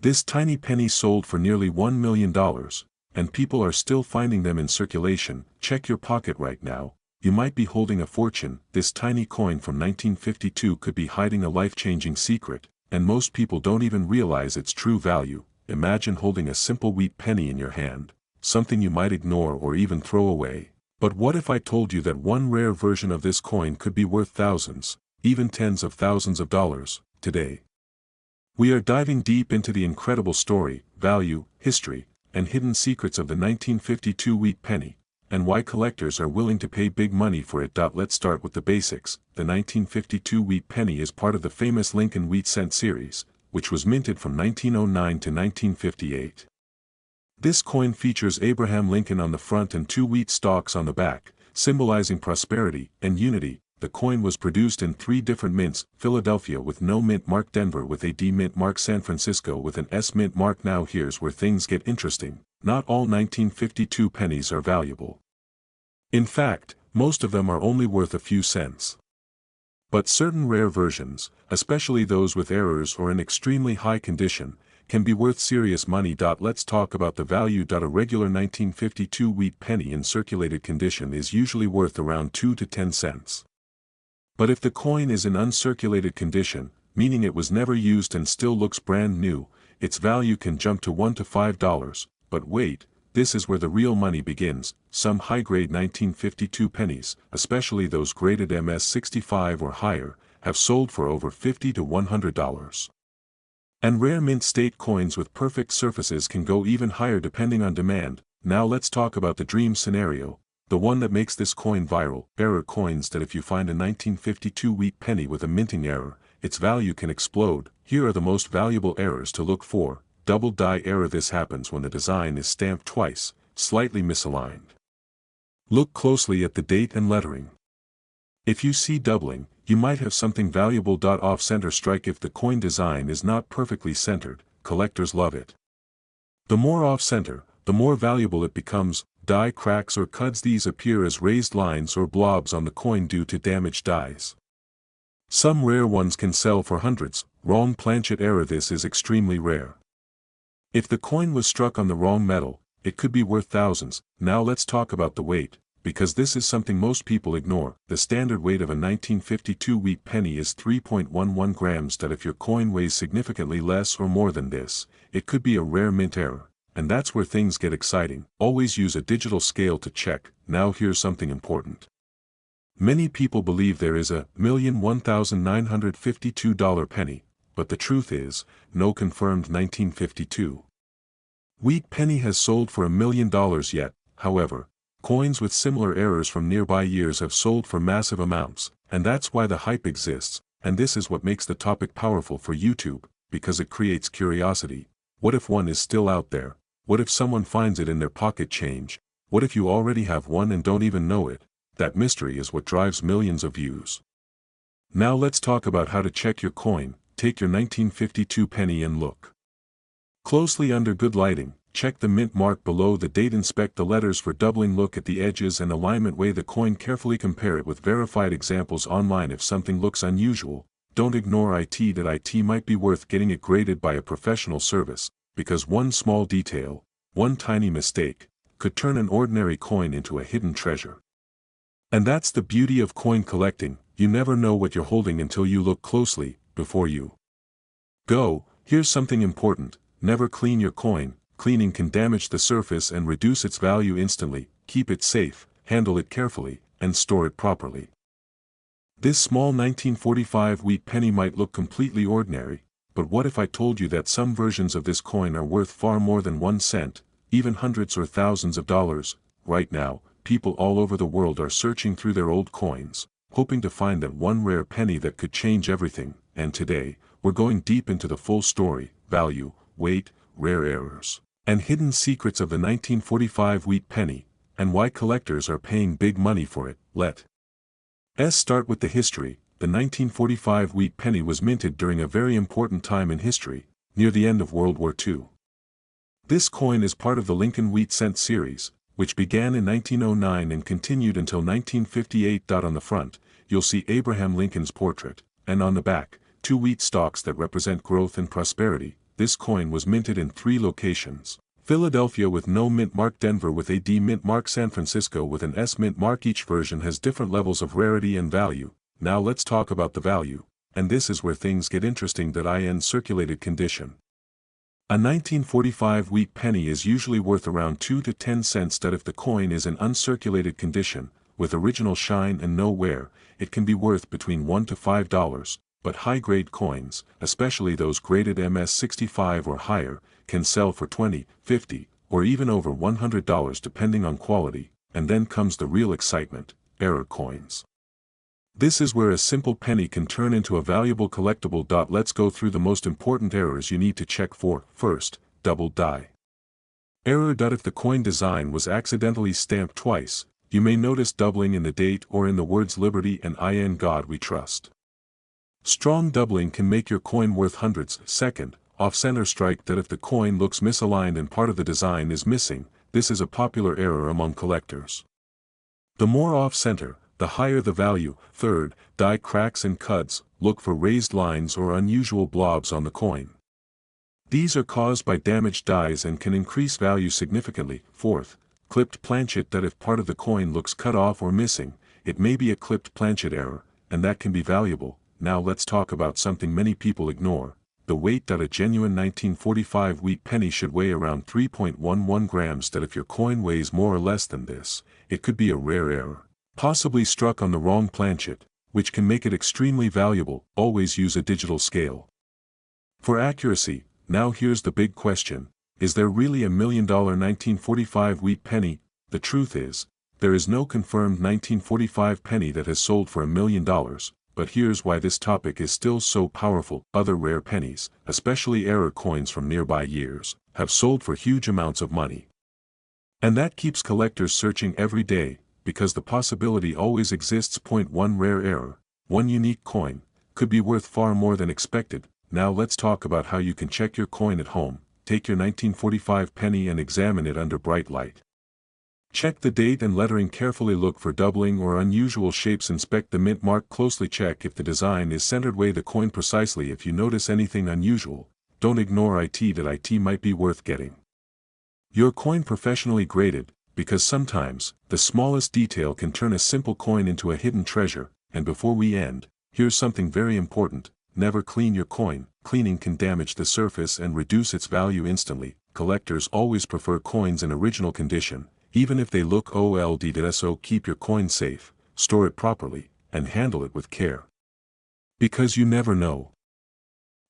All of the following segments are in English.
This tiny penny sold for nearly $1 million, and people are still finding them in circulation. Check your pocket right now. You might be holding a fortune. This tiny coin from 1952 could be hiding a life-changing secret, and most people don't even realize its true value. Imagine holding a simple wheat penny in your hand, something you might ignore or even throw away. But what if I told you that one rare version of this coin could be worth thousands, even tens of thousands of dollars, today? We are diving deep into the incredible story, value, history, and hidden secrets of the 1952 wheat penny, and why collectors are willing to pay big money for it. Let's start with the basics. The 1952 wheat penny is part of the famous Lincoln wheat cent series, which was minted from 1909 to 1958. This coin features Abraham Lincoln on the front and two wheat stalks on the back, symbolizing prosperity and unity. The coin was produced in 3 different mints: Philadelphia with no mint mark, Denver with a D mint mark, San Francisco with an S mint mark. Now here's where things get interesting. Not all 1952 pennies are valuable. In fact, most of them are only worth a few cents. But certain rare versions, especially those with errors or in extremely high condition, can be worth serious money. Let's talk about the value. A regular 1952 wheat penny in circulated condition is usually worth around 2 to 10 cents. But if the coin is in uncirculated condition, meaning it was never used and still looks brand new, its value can jump to $1 to $5. But wait, this is where the real money begins. Some high-grade 1952 pennies, especially those graded MS65 or higher, have sold for over $50 to $100. And rare mint state coins with perfect surfaces can go even higher depending on demand. Now let's talk about the dream scenario, the one that makes this coin viral. Error coins. That if you find a 1952 wheat penny with a minting error, its value can explode. Here are the most valuable errors to look for. Double die error. This happens when the design is stamped twice, slightly misaligned. Look closely at the date and lettering. If you see doubling, you might have something valuable. Off-center strike. If the coin design is not perfectly centered, collectors love it. The more off-center, the more valuable it becomes. Die cracks or cuts. These appear as raised lines or blobs on the coin due to damaged dies. Some rare ones can sell for hundreds. Wrong planchet error. This is extremely rare. If the coin was struck on the wrong metal, it could be worth thousands. Now let's talk about the weight, because this is something most people ignore. The standard weight of a 1952 wheat penny is 3.11 grams. If your coin weighs significantly less or more than this, it could be a rare mint error. And that's where things get exciting. Always use a digital scale to check. Now here's something important. Many people believe there is a $1,001,952 penny, but the truth is, no confirmed 1952 wheat penny has sold for $1 million yet. However, coins with similar errors from nearby years have sold for massive amounts, and that's why the hype exists. And this is what makes the topic powerful for YouTube, because it creates curiosity. What if one is still out there? What if someone finds it in their pocket change? What if you already have one and don't even know it? That mystery is what drives millions of views. Now let's talk about how to check your coin. Take your 1952 penny and look closely under good lighting. Check the mint mark below the date. Inspect the letters for doubling. Look at the edges and alignment. Weigh the coin carefully. Compare it with verified examples online. If something looks unusual, don't ignore it. It might be worth getting it graded by a professional service, because one small detail, one tiny mistake, could turn an ordinary coin into a hidden treasure. And that's the beauty of coin collecting. You never know what you're holding until you look closely. Before you go, here's something important. Never clean your coin. Cleaning can damage the surface and reduce its value instantly. Keep it safe, handle it carefully, and store it properly. This small 1945 wheat penny might look completely ordinary, but what if I told you that some versions of this coin are worth far more than 1 cent, even hundreds or thousands of dollars? Right now, people all over the world are searching through their old coins, hoping to find that one rare penny that could change everything. And today, we're going deep into the full story: value, weight, rare errors, and hidden secrets of the 1945 wheat penny, and why collectors are paying big money for it. Let's start with the history. The 1945 wheat penny was minted during a very important time in history, near the end of World War II. This coin is part of the Lincoln wheat cent series, which began in 1909 and continued until 1958. On the front, you'll see Abraham Lincoln's portrait, and on the back, 2 wheat stalks that represent growth and prosperity. this coin was minted in 3 locations. Philadelphia with no mint mark, Denver with a D mint mark, San Francisco with an S mint mark. Each version has different levels of rarity and value. Now let's talk about the value. And this is where things get interesting. In circulated condition. A 1945 wheat penny is usually worth around 2 to 10 cents. If the coin is in uncirculated condition, with original shine and no wear, it can be worth between $1 to $5, but high-grade coins, especially those graded MS65 or higher, can sell for $20, $50, or even over $100 depending on quality. And then comes the real excitement: error coins. This is where a simple penny can turn into a valuable collectible. Let's go through the most important errors you need to check for. First, double die. Error. If the coin design was accidentally stamped twice, you may notice doubling in the date or in the words Liberty and In God We Trust. Strong doubling can make your coin worth hundreds. Second, off-center strike. If the coin looks misaligned and part of the design is missing, this is a popular error among collectors. The more off-center, the higher the value. Third, die cracks and cuts. Look for raised lines or unusual blobs on the coin. These are caused by damaged dies and can increase value significantly. Fourth, clipped planchet. If part of the coin looks cut off or missing, it may be a clipped planchet error, and that can be valuable. Now let's talk about something many people ignore: the weight. A genuine 1945 wheat penny should weigh around 3.11 grams. If your coin weighs more or less than this, it could be a rare error, possibly struck on the wrong planchet, which can make it extremely valuable. Always use a digital scale for accuracy. Now here's the big question: is there really a $1 million 1945 wheat penny? The truth is, there is no confirmed 1945 penny that has sold for $1 million, but here's why this topic is still so powerful. Other rare pennies, especially error coins from nearby years, have sold for huge amounts of money. And that keeps collectors searching every day, because the possibility always exists. Point 1: rare error. One unique coin could be worth far more than expected. Now let's talk about how you can check your coin at home. Take your 1945 penny and examine it under bright light. Check the date and lettering carefully. Look for doubling or unusual shapes. Inspect the mint mark closely. Check if the design is centered. Weigh the coin precisely. If you notice anything unusual, don't ignore it. It might be worth getting your coin professionally graded, because sometimes the smallest detail can turn a simple coin into a hidden treasure. And before we end, here's something very important: never clean your coin. Cleaning can damage the surface and reduce its value instantly. Collectors always prefer coins in original condition, even if they look old. So keep your coin safe, store it properly, and handle it with care. Because you never know.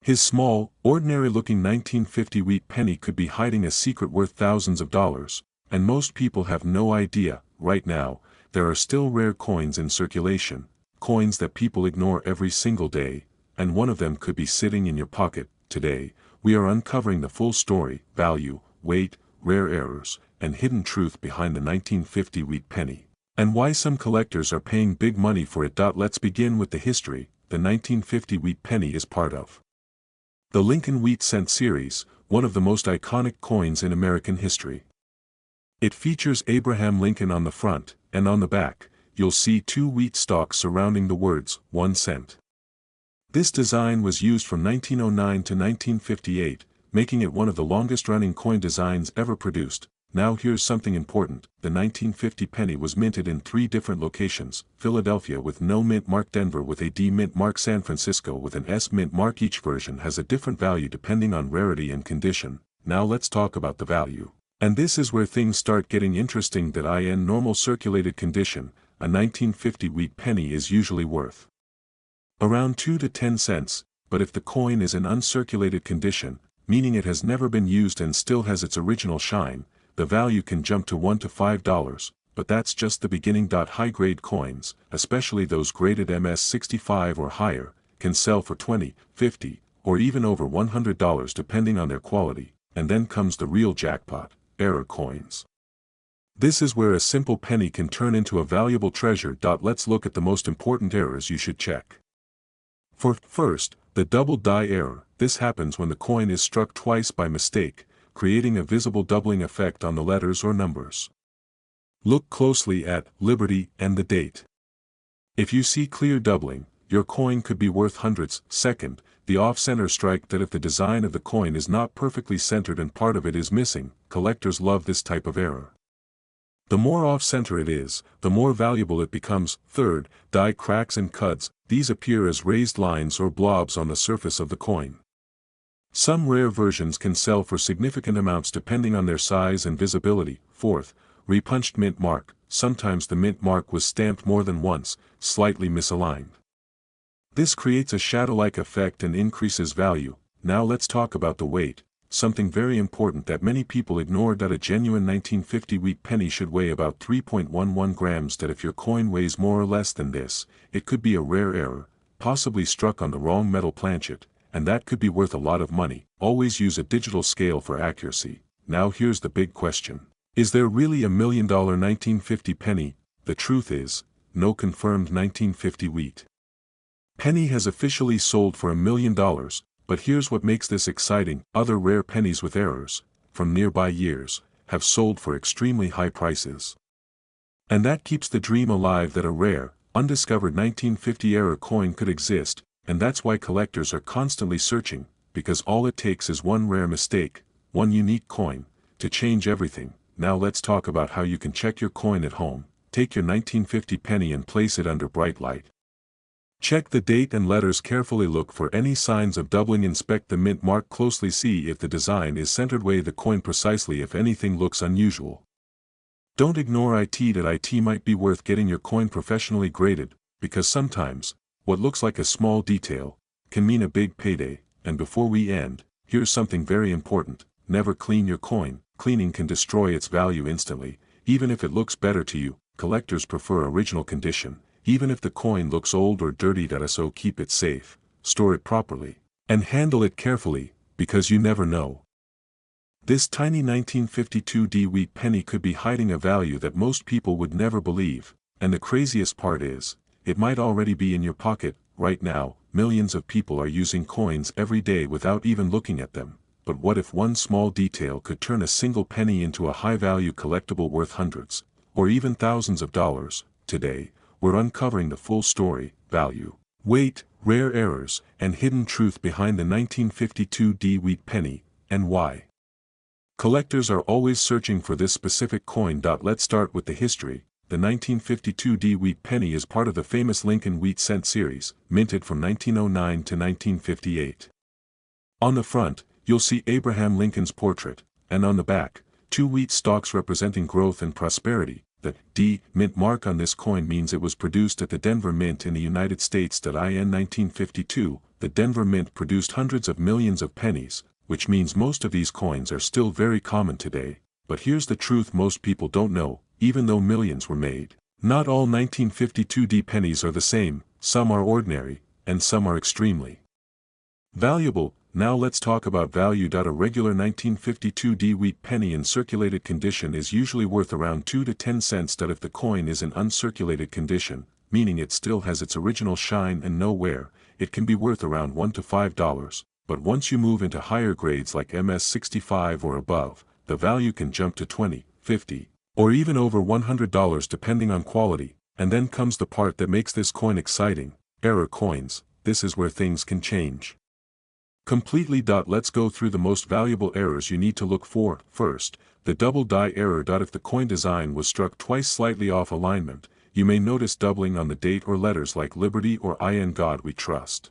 His small, ordinary-looking 1950 wheat penny could be hiding a secret worth thousands of dollars, and most people have no idea. Right now, there are still rare coins in circulation, coins that people ignore every single day, and one of them could be sitting in your pocket. Today, we are uncovering the full story: value, weight, rare errors, and hidden truth behind the 1950 wheat penny, and why some collectors are paying big money for it. Let's begin with the history. The 1950 wheat penny is part of the Lincoln Wheat Cent series, one of the most iconic coins in American history. It features Abraham Lincoln on the front, and on the back, you'll see 2 wheat stalks surrounding the words, 1 cent. This design was used from 1909 to 1958, making it one of the longest-running coin designs ever produced. Now here's something important: the 1950 penny was minted in 3 different locations: Philadelphia with no mint mark, Denver with a D mint mark, San Francisco with an S mint mark. Each version has a different value depending on rarity and condition. Now let's talk about the value. And this is where things start getting interesting. In normal circulated condition, a 1950 wheat penny is usually worth around 2 to 10 cents, but if the coin is in uncirculated condition, meaning it has never been used and still has its original shine, the value can jump to $1 to $5, but that's just the beginning. High-grade coins, especially those graded MS65 or higher, can sell for $20, $50, or even over $100 depending on their quality. And then comes the real jackpot: error coins. This is where a simple penny can turn into a valuable treasure. Let's look at the most important errors you should check. First, the double die error. This happens when the coin is struck twice by mistake, creating a visible doubling effect on the letters or numbers. Look closely at Liberty and the date. If you see clear doubling, your coin could be worth hundreds. Second, the off-center strike that if the design of the coin is not perfectly centered and part of it is missing, collectors love this type of error. The more off-center it is, the more valuable it becomes. Third, die cracks and cuts, these appear as raised lines or blobs on the surface of the coin. Some rare versions can sell for significant amounts depending on their size and visibility. Fourth, repunched mint mark, sometimes the mint mark was stamped more than once, slightly misaligned. This creates a shadow-like effect and increases value. Now let's talk about the weight. Something very important that many people ignore, that a genuine 1950 wheat penny should weigh about 3.11 grams. That if your coin weighs more or less than this, it could be a rare error, possibly struck on the wrong metal planchet, and that could be worth a lot of money. Always use a digital scale for accuracy. Now here's the big question. Is there really $1 million 1950 penny? The truth is, no confirmed 1950 wheat penny has officially sold for $1 million. But here's what makes this exciting: other rare pennies with errors, from nearby years, have sold for extremely high prices. And that keeps the dream alive that a rare, undiscovered 1950 error coin could exist, and that's why collectors are constantly searching, because all it takes is one rare mistake, one unique coin, to change everything. Now let's talk about how you can check your coin at home. Take your 1950 penny and place it under bright light. Check the date and letters carefully. Look for any signs of doubling. Inspect the mint mark closely. See if the design is centered. Weigh the coin precisely if anything looks unusual. Don't ignore it. It might be worth getting your coin professionally graded, because sometimes, what looks like a small detail, can mean a big payday. And before we end, here's something very important: never clean your coin. Cleaning can destroy its value instantly, even if it looks better to you. Collectors prefer original condition, even if the coin looks old or dirty. So keep it safe, store it properly, and handle it carefully, because you never know. This tiny 1952 wheat penny could be hiding a value that most people would never believe, and the craziest part is, it might already be in your pocket right now. Millions of people are using coins every day without even looking at them. But what if one small detail could turn a single penny into a high-value collectible worth hundreds, or even thousands of dollars? Today, we're uncovering the full story: value, weight, rare errors, and hidden truth behind the 1952 wheat penny, and why collectors are always searching for this specific coin. Let's start with the history. The 1952 wheat penny is part of the famous Lincoln wheat cent series, minted from 1909 to 1958. On the front, you'll see Abraham Lincoln's portrait, and on the back, two wheat stalks representing growth and prosperity. The D mint mark on this coin means it was produced at the Denver Mint in the United States. In 1952, the Denver Mint produced hundreds of millions of pennies, which means most of these coins are still very common today. But here's the truth most people don't know: even though millions were made, not all 1952 pennies are the same. Some are ordinary, and some are extremely valuable. Now let's talk about value. A regular 1952 wheat penny in circulated condition is usually worth around 2 to 10 cents. If the coin is in uncirculated condition, meaning it still has its original shine and no wear, it can be worth around $1 to $5. But once you move into higher grades like MS65 or above, the value can jump to $20, $50, or even over $100 depending on quality. And then comes the part that makes this coin exciting: error coins. This is where things can change completely. Let's go through the most valuable errors you need to look for. First, the double die error. If the coin design was struck twice slightly off alignment, you may notice doubling on the date or letters like Liberty or In God We Trust.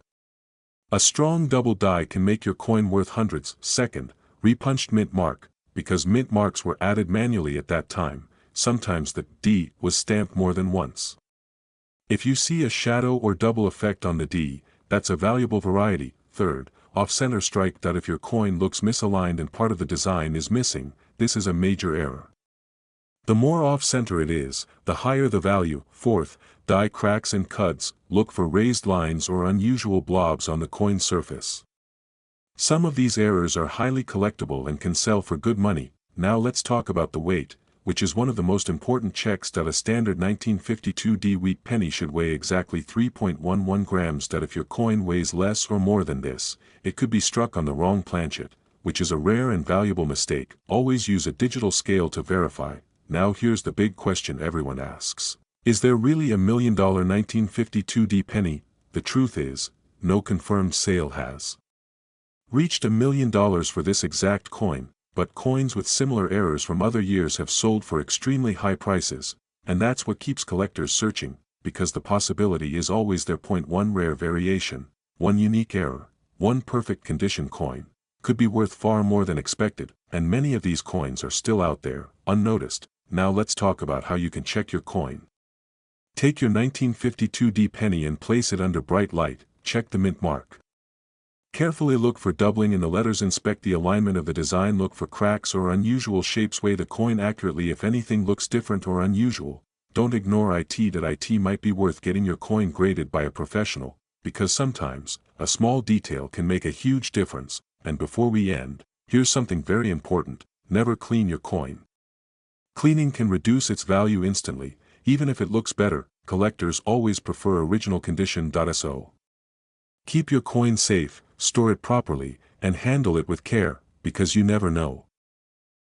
A strong double die can make your coin worth hundreds. Second, repunched mint mark. Because mint marks were added manually at that time, sometimes the D was stamped more than once. If you see a shadow or double effect on the D, that's a valuable variety. Third, off-center strike. If your coin looks misaligned and part of the design is missing, this is a major error. The more off-center it is, the higher the value. Fourth, die cracks and cuts. Look for raised lines or unusual blobs on the coin surface. Some of these errors are highly collectible and can sell for good money. Now let's talk about the weight, which is one of the most important checks. A standard 1952 wheat penny should weigh exactly 3.11 grams. If your coin weighs less or more than this, it could be struck on the wrong planchet, which is a rare and valuable mistake. Always use a digital scale to verify. Now here's the big question everyone asks: is there really $1 million 1952 penny? The truth is, no confirmed sale has reached $1 million for this exact coin, but coins with similar errors from other years have sold for extremely high prices, and that's what keeps collectors searching, because the possibility is always there. One rare variation, one unique error, one perfect condition coin, could be worth far more than expected, and many of these coins are still out there, unnoticed. Now let's talk about how you can check your coin. Take your 1952 penny and place it under bright light, check the mint mark. Carefully look for doubling in the letters, inspect the alignment of the design, look for cracks or unusual shapes, weigh the coin accurately if anything looks different or unusual. Don't ignore it. It might be worth getting your coin graded by a professional, because sometimes, a small detail can make a huge difference. And before we end, here's something very important: never clean your coin. Cleaning can reduce its value instantly, even if it looks better. Collectors always prefer original condition. So keep your coin safe, store it properly, and handle it with care, because you never know.